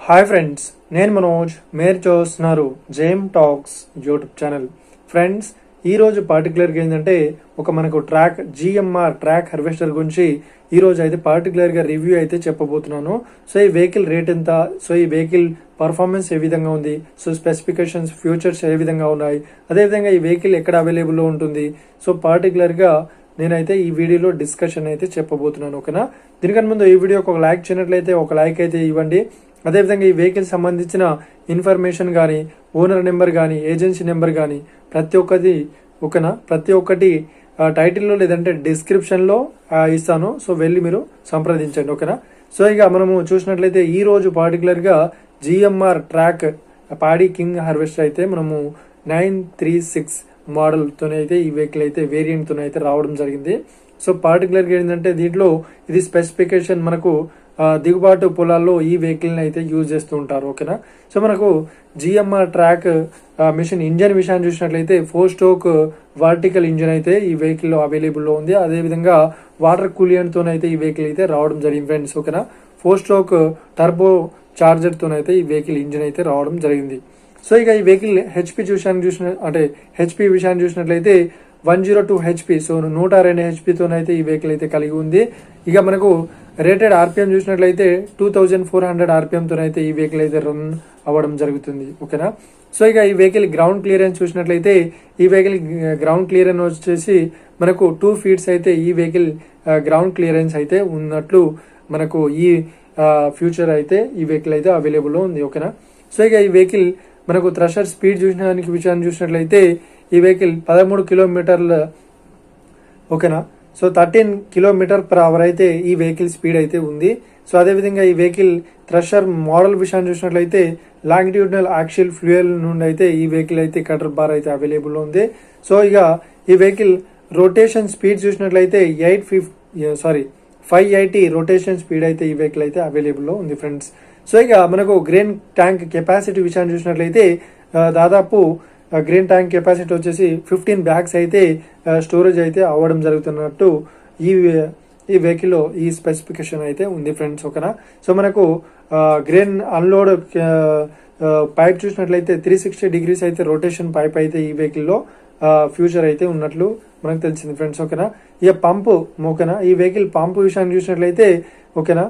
Hi friends, నేను మనోజ్. మీరు చూస్తున్నారు జేమ్ టాక్స్ యూట్యూబ్ ఛానల్. ఫ్రెండ్స్, ఈరోజు పర్టికులర్గా ఏంటంటే మనకు జిఎంఆర్ ట్రాక్ హార్వెస్టర్ గురించి ఈరోజు అయితే పర్టికులర్గా రివ్యూ అయితే చెప్పబోతున్నాను. సో ఈ వెహికల్ రేట్ ఎంత, సో ఈ వెహికల్ పర్ఫార్మెన్స్ ఏ విధంగా ఉంది, సో స్పెసిఫికేషన్స్ ఫ్యూచర్స్ ఏ విధంగా ఉన్నాయి, అదేవిధంగా ఈ వెహికల్ ఎక్కడ అవైలబుల్లో ఉంటుంది, సో పర్టికులర్గా నేనైతే ఈ వీడియోలో డిస్కషన్ అయితే చెప్పబోతున్నాను. ఓకేనా? దీనికన్నా ముందు ఈ వీడియోకి ఒక లైక్ చేయనట్లయితే ఒక లైక్ అయితే ఇవ్వండి. అదేవిధంగా ఈ వెహికల్ సంబంధించిన ఇన్ఫర్మేషన్ కానీ, ఓనర్ నెంబర్ కానీ, ఏజెన్సీ నెంబర్ కానీ ప్రతి ఒక్కటి టైటిల్లో లేదంటే డిస్క్రిప్షన్లో ఇస్తాను. సో వెళ్ళి మీరు సంప్రదించండి. ఓకేనా? సో ఇక మనము చూసినట్లయితే ఈ రోజు పర్టికులర్గా జిఎంఆర్ ట్రాక్ పాడీ కింగ్ హార్వెస్టర్ అయితే మనము 936 మోడల్తోనైతే ఈ వెహికల్ అయితే వేరియంట్తోనైతే రావడం జరిగింది. సో పర్టికులర్గా ఏంటంటే దీంట్లో ఇది స్పెసిఫికేషన్ మనకు దిగుబాటు పొలాల్లో ఈ వెహికల్ని అయితే యూజ్ చేస్తూ ఉంటారు. ఓకేనా? సో మనకు జిఎంఆర్ ట్రాక్ మిషన్ ఇంజన్ విషయాన్ని చూసినట్లయితే 4 స్ట్రోక్ వర్టికల్ ఇంజన్ అయితే ఈ వెహికల్లో అవైలబుల్లో ఉంది. అదేవిధంగా వాటర్ కూలియన్తోనైతే ఈ వెహికల్ అయితే రావడం జరిగింది ఫ్రెండ్స్. ఓకేనా? 4 స్ట్రోక్ టర్బో చార్జర్తోనైతే ఈ వెహికల్ ఇంజన్ అయితే రావడం జరిగింది. సో ఇక ఈ వెహికల్ హెచ్పి హెచ్పి విషయాన్ని చూసినట్లయితే 102 హెచ్పి, సో 102 హెచ్పితోనైతే ఈ వెహికల్ అయితే కలిగి ఉంది. ఇక మనకు రేటెడ్ ఆర్పిఎం చూసినట్లయితే 2400 ఆర్పిఎంతోనైతే ఈ వెహికల్ అయితే రన్ అవ్వడం జరుగుతుంది. ఓకేనా? సో ఇక ఈ వెహికల్ గ్రౌండ్ క్లియరెన్స్ చూసినట్లయితే ఈ వెహికల్ గ్రౌండ్ క్లియరెన్స్ వచ్చేసి మనకు 2 ఫీట్స్ అయితే ఈ వెహికల్ గ్రౌండ్ క్లియరెన్స్ అయితే ఉన్నట్లు మనకు ఈ ఫ్యూచర్ అయితే ఈ వెహికల్ అయితే అవైలబుల్లో ఉంది. ఓకేనా? సో ఇక ఈ వెహికల్ మనకు థ్రషర్ స్పీడ్ విషయాన్ని చూసినట్లయితే ఈ వెహికల్ 13 కిలోమీటర్ల, ఓకేనా, సో 13 కిలోమీటర్ పర్ అవర్ అయితే ఈ వెహికల్ స్పీడ్ అయితే ఉంది. సో అదేవిధంగా ఈ వెహికల్ థ్రషర్ మోడల్ విషయాన్ని చూసినట్లయితే లాంగిట్యూడినల్ యాక్సిల్ ఫ్యూయల్ నుండి అయితే ఈ వెహికల్ అయితే కటర్ బార్ అయితే అవైలబుల్ ఉంది. సో ఇక ఈ వెహికల్ రొటేషన్ స్పీడ్ చూసినట్లయితే 580 రొటేషన్ స్పీడ్ అయితే ఈ వెహికల్ అయితే అవైలబుల్లో ఉంది ఫ్రెండ్స్. సో ఇక మనకు గ్రెయిన్ ట్యాంక్ కెపాసిటీ విషయాన్ని చూసినట్లయితే దాదాపు గ్రెయిన్ ట్యాంక్ కెపాసిటీ వచ్చేసి 15 బ్యాగ్స్ అయితే స్టోరేజ్ అయితే అవ్వడం జరుగుతున్నట్టు ఈ వెహికల్లో ఈ స్పెసిఫికేషన్ అయితే ఉంది ఫ్రెండ్స్. ఓకేనా? సో మనకు గ్రెయిన్ అన్లోడ్ పైప్ చూసినట్లయితే 360 డిగ్రీస్ అయితే రొటేషన్ పైప్ అయితే ఈ వెహికల్లో ఫ్యూచర్ అయితే ఉన్నట్లు మనకు తెలిసింది ఫ్రెండ్స్. ఓకేనా? ఇక పంపు, ఓకేనా, ఈ వెహికల్ పంపు విషయాన్ని చూసినట్లయితే ఓకేనా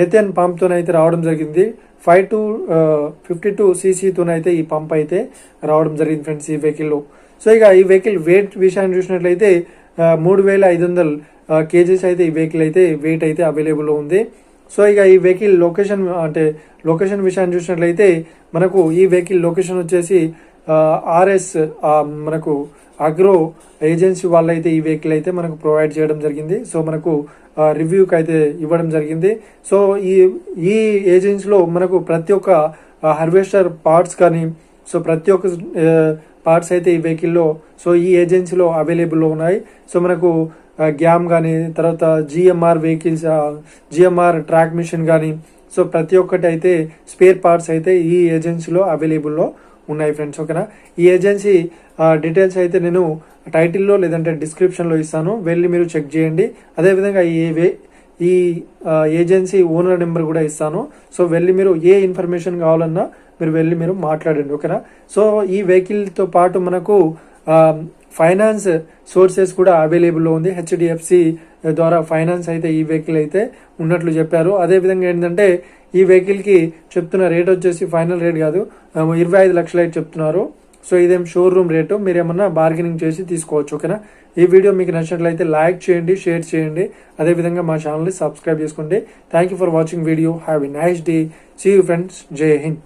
ఎథెన్ పంప్తోనైతే రావడం జరిగింది. 5 to 52 cc-తోనైతే ఈ పంప్ అయితే రావడం జరిగింది ఫ్రెండ్స్ ఈ వెహికల్లో. సో ఇక ఈ వెహికల్ వెయిట్ విషయాన్ని చూసినట్లయితే 3500 కేజీస్ అయితే ఈ వెహికల్ అయితే వెయిట్ అయితే అవైలబుల్లో ఉంది. సో ఇక ఈ వెహికల్ లొకేషన్ విషయాన్ని చూసినట్లయితే మనకు ఈ వెహికల్ లొకేషన్ వచ్చేసి ఆర్ఎస్ మనకు అగ్రో ఏజెన్సీ వాళ్ళైతే ఈ వెహికల్ అయితే మనకు ప్రొవైడ్ చేయడం జరిగింది. సో మనకు రివ్యూకి అయితే ఇవ్వడం జరిగింది. సో ఈ ఏజెన్సీలో మనకు ప్రతి ఒక్క హార్వెస్టర్ పార్ట్స్ కానీ, సో ప్రతి ఒక్క పార్ట్స్ అయితే ఈ వెహికల్లో సో ఈ ఏజెన్సీలో అవైలబుల్లో ఉన్నాయి. సో మనకు గ్యామ్ కానీ, తర్వాత GMR vehicles, GMR track mission కానీ, సో ప్రతి ఒక్కటి అయితే స్పేర్ పార్ట్స్ అయితే ఈ ఏజెన్సీలో అవైలబుల్లో ఉన్నాయి ఫ్రెండ్స్. ఓకేనా? ఈ ఏజెన్సీ డీటెయిల్స్ అయితే నేను టైటిల్లో లేదంటే డిస్క్రిప్షన్లో ఇస్తాను, వెళ్ళి మీరు చెక్ చేయండి. అదేవిధంగా ఈ ఏజెన్సీ ఓనర్ నెంబర్ కూడా ఇస్తాను. సో వెళ్ళి మీరు ఏ ఇన్ఫర్మేషన్ కావాలన్నా మీరు మాట్లాడండి. ఓకేనా? సో ఈ వెహికల్తో పాటు మనకు ఫైనాన్స్ సోర్సెస్ కూడా అవైలబుల్లో ఉంది. హెచ్డిఎఫ్సి ద్వారా ఫైనాన్స్ అయితే ఈ వెహికల్ అయితే ఉన్నట్లు చెప్పారు. అదేవిధంగా ఏంటంటే ఈ వెహికల్కి చెప్తున్న రేట్ వచ్చేసి ఫైనల్ రేట్ కాదు, 25 లక్షలు అయితే చెప్తున్నారు. సో ఇదేం షోరూమ్ రేటు, మీరేమన్నా బార్గెనింగ్ చేసి తీసుకోవచ్చు. ఓకేనా? ఈ వీడియో మీకు నచ్చినట్లయితే లైక్ చేయండి, షేర్ చేయండి, అదేవిధంగా మా ఛానల్ని సబ్స్క్రైబ్ చేసుకోండి. Thank you for watching video. Have a nice day. See you friends. జై హింద్.